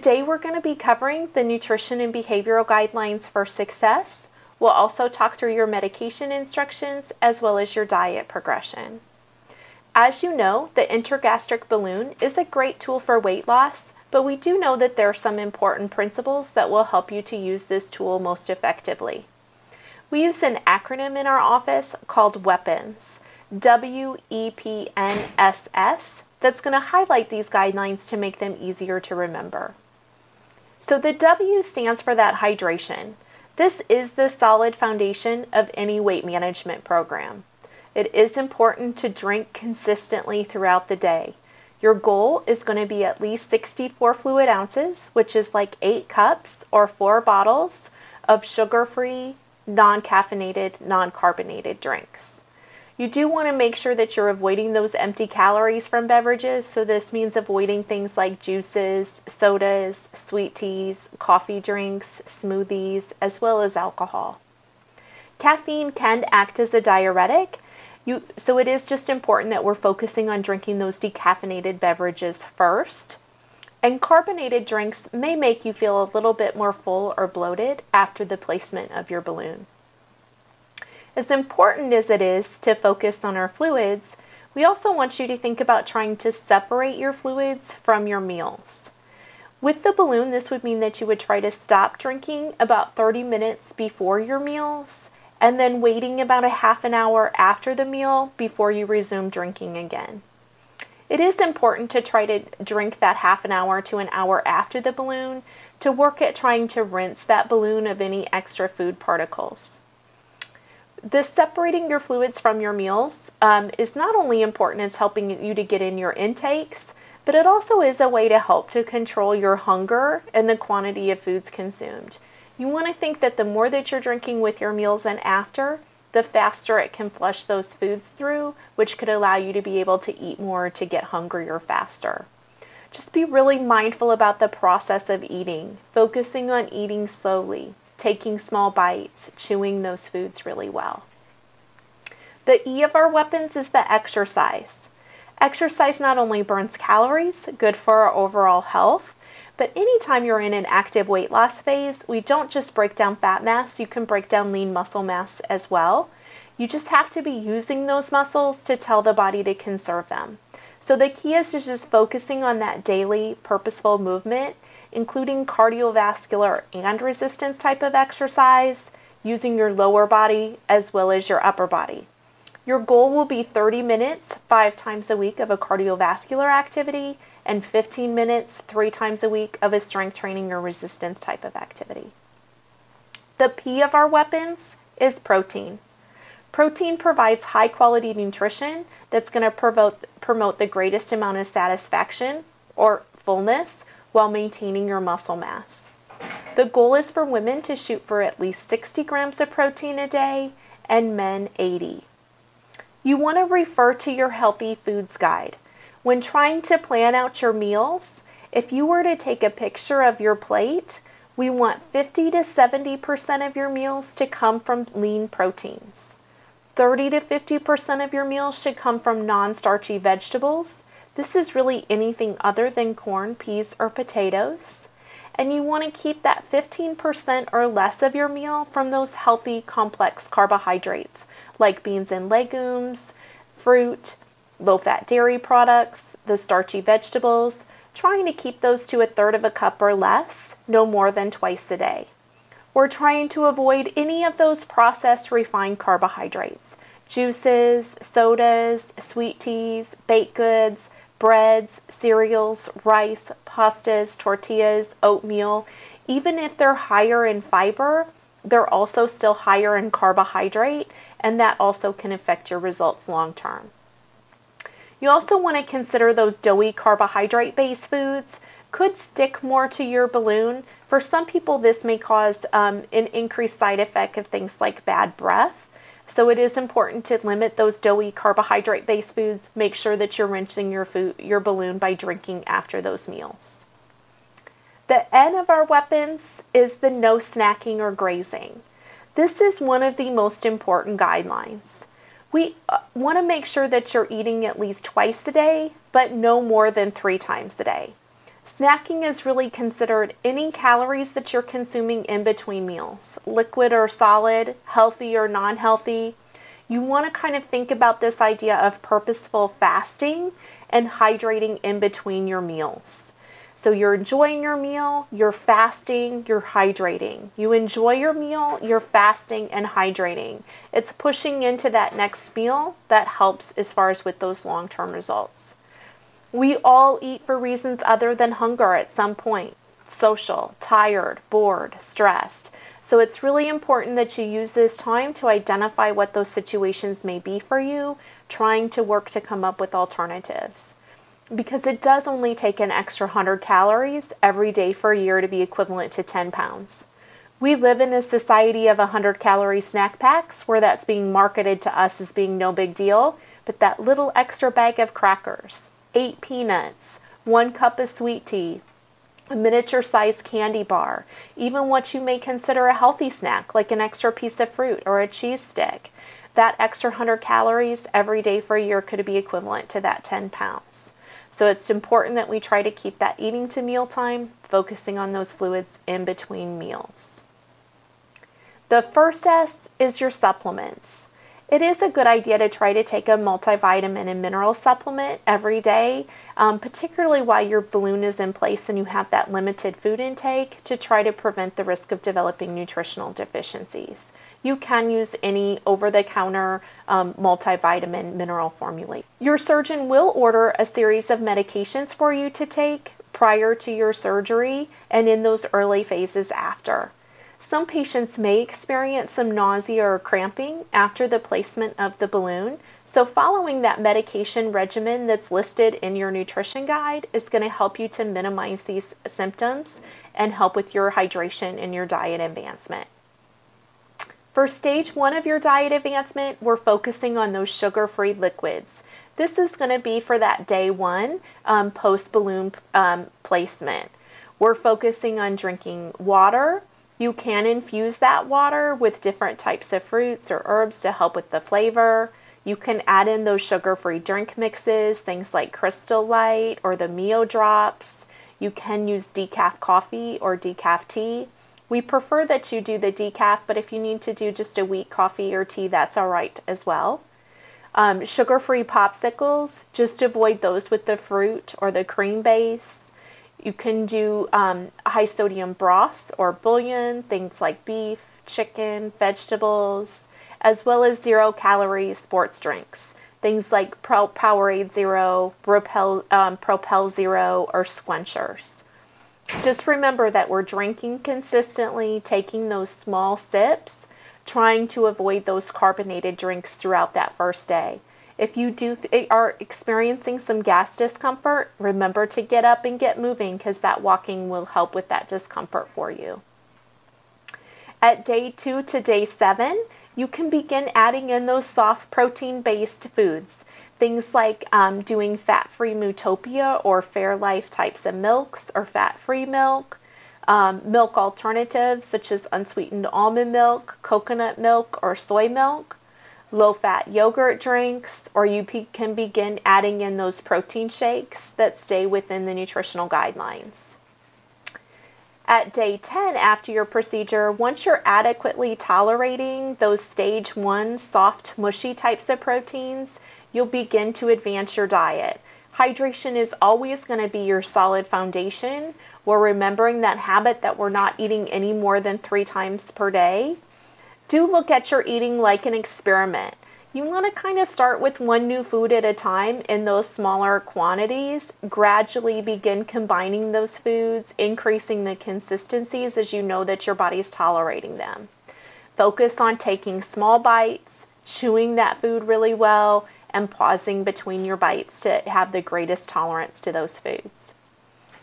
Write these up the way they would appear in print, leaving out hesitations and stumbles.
Today we're going to be covering the Nutrition and Behavioral Guidelines for Success. We'll also talk through your medication instructions as well as your diet progression. As you know, the intragastric balloon is a great tool for weight loss, but we do know that there are some important principles that will help you to use this tool most effectively. We use an acronym in our office called WEPNSS, WEPNSS, that's going to highlight these guidelines to make them easier to remember. So the W stands for that hydration. This is the solid foundation of any weight management program. It is important to drink consistently throughout the day. Your goal is going to be at least 64 fluid ounces, which is like 8 cups or 4 bottles of sugar-free, non-caffeinated, non-carbonated drinks. You do want to make sure that you're avoiding those empty calories from beverages, so this means avoiding things like juices, sodas, sweet teas, coffee drinks, smoothies, as well as alcohol. Caffeine can act as a diuretic, so it is just important that we're focusing on drinking those decaffeinated beverages first. And carbonated drinks may make you feel a little bit more full or bloated after the placement of your balloon. As important as it is to focus on our fluids, we also want you to think about trying to separate your fluids from your meals. With the balloon, this would mean that you would try to stop drinking about 30 minutes before your meals, and then waiting about a half an hour after the meal before you resume drinking again. It is important to try to drink that half an hour to an hour after the balloon to work at trying to rinse that balloon of any extra food particles. This separating your fluids from your meals is not only important as helping you to get in your intakes, but it also is a way to help to control your hunger and the quantity of foods consumed. You want to think that the more that you're drinking with your meals and after, the faster it can flush those foods through, which could allow you to be able to eat more to get hungrier faster. Just be really mindful about the process of eating, focusing on eating slowly, taking small bites, chewing those foods really well. The E of our weapons is the exercise. Exercise not only burns calories, good for our overall health, but anytime you're in an active weight loss phase, we don't just break down fat mass, you can break down lean muscle mass as well. You just have to be using those muscles to tell the body to conserve them. So the key is just focusing on that daily purposeful movement, including cardiovascular and resistance type of exercise, using your lower body as well as your upper body. Your goal will be 30 minutes 5 times a week of a cardiovascular activity and 15 minutes 3 times a week of a strength training or resistance type of activity. The P of our weapons is protein. Protein provides high quality nutrition that's going to promote the greatest amount of satisfaction or fullness while maintaining your muscle mass. The goal is for women to shoot for at least 60 grams of protein a day and men 80. You want to refer to your healthy foods guide. When trying to plan out your meals, if you were to take a picture of your plate, we want 50 to 70% of your meals to come from lean proteins. 30 to 50% of your meals should come from non-starchy vegetables. This is really anything other than corn, peas, or potatoes. And you want to keep that 15% or less of your meal from those healthy, complex carbohydrates like beans and legumes, fruit, low-fat dairy products, the starchy vegetables, trying to keep those to 1/3 of a cup or less, no more than twice a day. We're trying to avoid any of those processed refined carbohydrates, juices, sodas, sweet teas, baked goods, breads, cereals, rice, pastas, tortillas, oatmeal. Even if they're higher in fiber, they're also still higher in carbohydrate, and that also can affect your results long term. You also want to consider those doughy carbohydrate-based foods could stick more to your balloon. For some people, this may cause an increased side effect of things like bad breath. So it is important to limit those doughy carbohydrate-based foods. Make sure that you're rinsing your balloon by drinking after those meals. The N of our weapons is the no snacking or grazing. This is one of the most important guidelines. We want to make sure that you're eating at least twice a day, but no more than 3 times a day. Snacking is really considered any calories that you're consuming in between meals, liquid or solid, healthy or non-healthy. You want to kind of think about this idea of purposeful fasting and hydrating in between your meals. So you're enjoying your meal, you're fasting, you're hydrating. You enjoy your meal, you're fasting and hydrating. It's pushing into that next meal that helps as far as with those long-term results. We all eat for reasons other than hunger at some point. Social, tired, bored, stressed. So it's really important that you use this time to identify what those situations may be for you, trying to work to come up with alternatives. Because it does only take an extra 100 calories every day for a year to be equivalent to 10 pounds. We live in a society of 100-calorie snack packs where that's being marketed to us as being no big deal, but that little extra bag of crackers, 8 peanuts, 1 cup of sweet tea, a miniature-sized candy bar, even what you may consider a healthy snack like an extra piece of fruit or a cheese stick, that extra 100 calories every day for a year could be equivalent to that 10 pounds. So it's important that we try to keep that eating to mealtime, focusing on those fluids in between meals. The first S is your supplements. It is a good idea to try to take a multivitamin and mineral supplement every day, particularly while your balloon is in place and you have that limited food intake, to try to prevent the risk of developing nutritional deficiencies. You can use any over-the-counter multivitamin mineral formula. Your surgeon will order a series of medications for you to take prior to your surgery and in those early phases after. Some patients may experience some nausea or cramping after the placement of the balloon, so following that medication regimen that's listed in your nutrition guide is going to help you to minimize these symptoms and help with your hydration and your diet advancement. For stage 1 of your diet advancement, we're focusing on those sugar-free liquids. This is going to be for that day 1 post-balloon placement. We're focusing on drinking water. You can infuse that water with different types of fruits or herbs to help with the flavor. You can add in those sugar-free drink mixes, things like Crystal Light or the Mio Drops. You can use decaf coffee or decaf tea. We prefer that you do the decaf, but if you need to do just a weak coffee or tea, that's all right as well. Sugar-free popsicles, just avoid those with the fruit or the cream base. You can do high sodium broths or bouillon, things like beef, chicken, vegetables, as well as 0-calorie sports drinks, things like Powerade Zero, Propel Zero, or Squenchers. Just remember that we're drinking consistently, taking those small sips, trying to avoid those carbonated drinks throughout that first day. If you are experiencing some gas discomfort, remember to get up and get moving because that walking will help with that discomfort for you. At day 2 to day 7, you can begin adding in those soft protein-based foods. Things like doing fat-free Mootopia or Fairlife types of milks or fat-free milk. Milk alternatives such as unsweetened almond milk, coconut milk, or soy milk. Low-fat yogurt drinks, or you can begin adding in those protein shakes that stay within the nutritional guidelines. At day 10 after your procedure, once you're adequately tolerating those stage 1 soft, mushy types of proteins, you'll begin to advance your diet. Hydration is always going to be your solid foundation. We're remembering that habit that we're not eating any more than 3 times per day. Do look at your eating like an experiment. You want to kind of start with one new food at a time in those smaller quantities. Gradually begin combining those foods, increasing the consistencies as you know that your body's tolerating them. Focus on taking small bites, chewing that food really well, and pausing between your bites to have the greatest tolerance to those foods.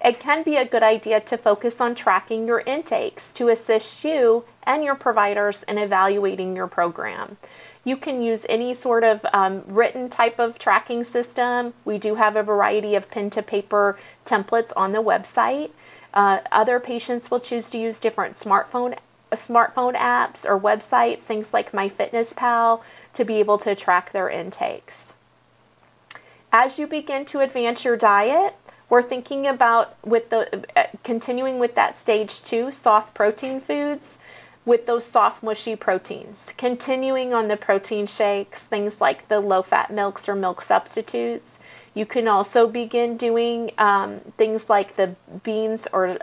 It can be a good idea to focus on tracking your intakes to assist you and your providers in evaluating your program. You can use any sort of written type of tracking system. We do have a variety of pen to paper templates on the website. Other patients will choose to use different smartphone apps or websites, things like MyFitnessPal, to be able to track their intakes. As you begin to advance your diet, We're thinking about with the continuing with that stage 2, soft protein foods, with those soft mushy proteins. Continuing on the protein shakes, things like the low-fat milks or milk substitutes. You can also begin doing things like the beans or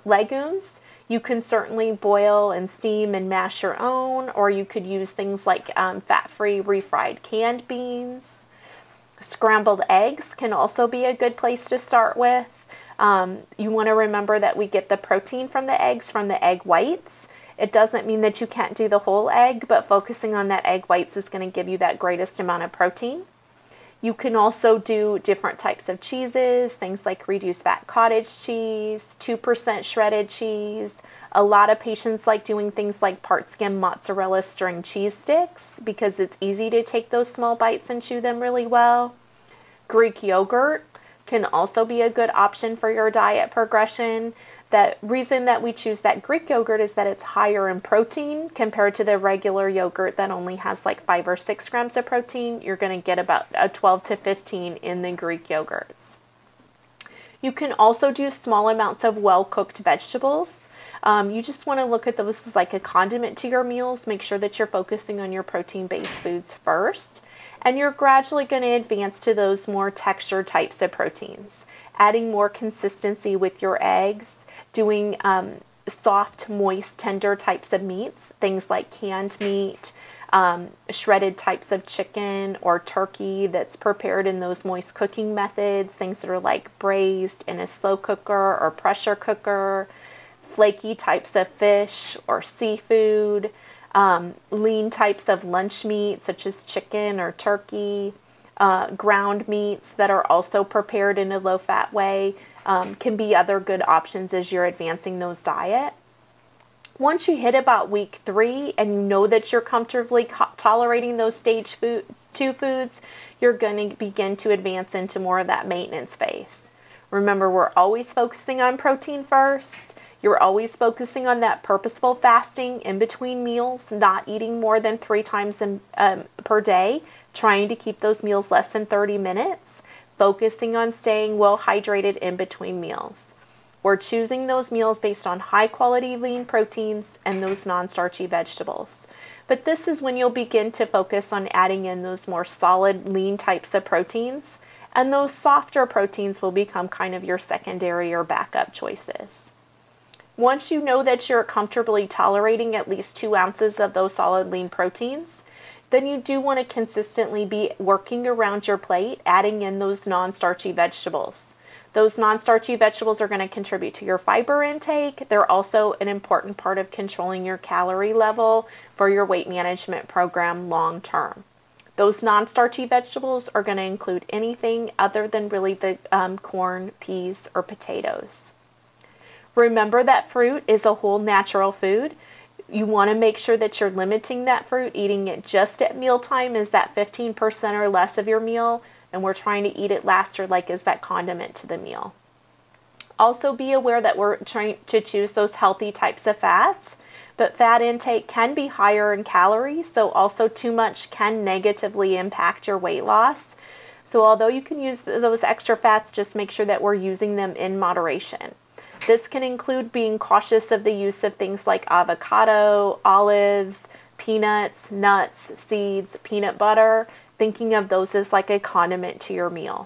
legumes. You can certainly boil and steam and mash your own, or you could use things like fat-free refried canned beans. Scrambled eggs can also be a good place to start with. You want to remember that we get the protein from the eggs from the egg whites. It doesn't mean that you can't do the whole egg, but focusing on that egg whites is going to give you that greatest amount of protein. You can also do different types of cheeses, things like reduced fat cottage cheese, 2% shredded cheese. A lot of patients like doing things like part skim mozzarella string cheese sticks because it's easy to take those small bites and chew them really well. Greek yogurt can also be a good option for your diet progression. The reason that we choose that Greek yogurt is that it's higher in protein compared to the regular yogurt that only has like 5 or 6 grams of protein. You're going to get about 12 to 15 in the Greek yogurts. You can also do small amounts of well-cooked vegetables. You just want to look at those as like a condiment to your meals. Make sure that you're focusing on your protein-based foods first. And you're gradually going to advance to those more textured types of proteins. Adding more consistency with your eggs. Doing soft, moist, tender types of meats, things like canned meat, shredded types of chicken or turkey that's prepared in those moist cooking methods, things that are like braised in a slow cooker or pressure cooker, flaky types of fish or seafood, lean types of lunch meat such as chicken or turkey, ground meats that are also prepared in a low-fat way. Can be other good options as you're advancing those diet. Once you hit about week 3 and you know that you're comfortably tolerating those stage 2 foods, you're going to begin to advance into more of that maintenance phase. Remember, we're always focusing on protein first. You're always focusing on that purposeful fasting in between meals, not eating more than 3 times per day, trying to keep those meals less than 30 minutes. Focusing on staying well hydrated in between meals. We're choosing those meals based on high quality lean proteins and those non-starchy vegetables. But this is when you'll begin to focus on adding in those more solid lean types of proteins, and those softer proteins will become kind of your secondary or backup choices. Once you know that you're comfortably tolerating at least 2 ounces of those solid lean proteins, then you do want to consistently be working around your plate, adding in those non-starchy vegetables. Those non-starchy vegetables are going to contribute to your fiber intake. They're also an important part of controlling your calorie level for your weight management program long term. Those non-starchy vegetables are going to include anything other than really the corn, peas, or potatoes. Remember that fruit is a whole natural food. You want to make sure that you're limiting that fruit, eating it just at mealtime is that 15% or less of your meal, and we're trying to eat it last or like as that condiment to the meal. Also be aware that we're trying to choose those healthy types of fats, but fat intake can be higher in calories, so also too much can negatively impact your weight loss. So although you can use those extra fats, just make sure that we're using them in moderation. This can include being cautious of the use of things like avocado, olives, peanuts, nuts, seeds, peanut butter, thinking of those as like a condiment to your meal.